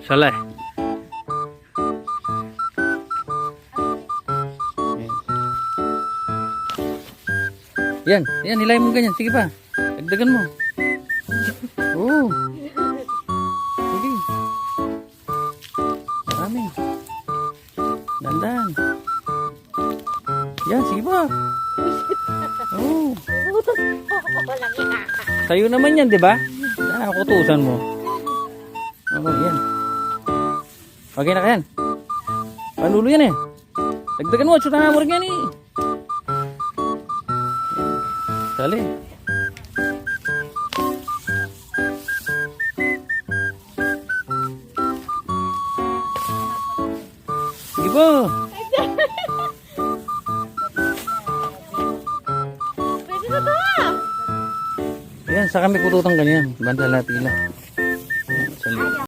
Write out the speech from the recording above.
Saleh. Yan, yan, hilahin mo ganyan. Sige pa. Dagdagan mo. Oh. Sige. Marami. Dandan. Yan, sige pa. Oh. Sa'yo naman yan, di ba? Kutusan mo. Oh, yan. Okay na ka yan. Panulo yan eh. Dagdagan mo, tsuta mo rin yan eh. Dali. Sige po. Pwede na to. Ayan, sa kami kututang ganyan. Banda la pila.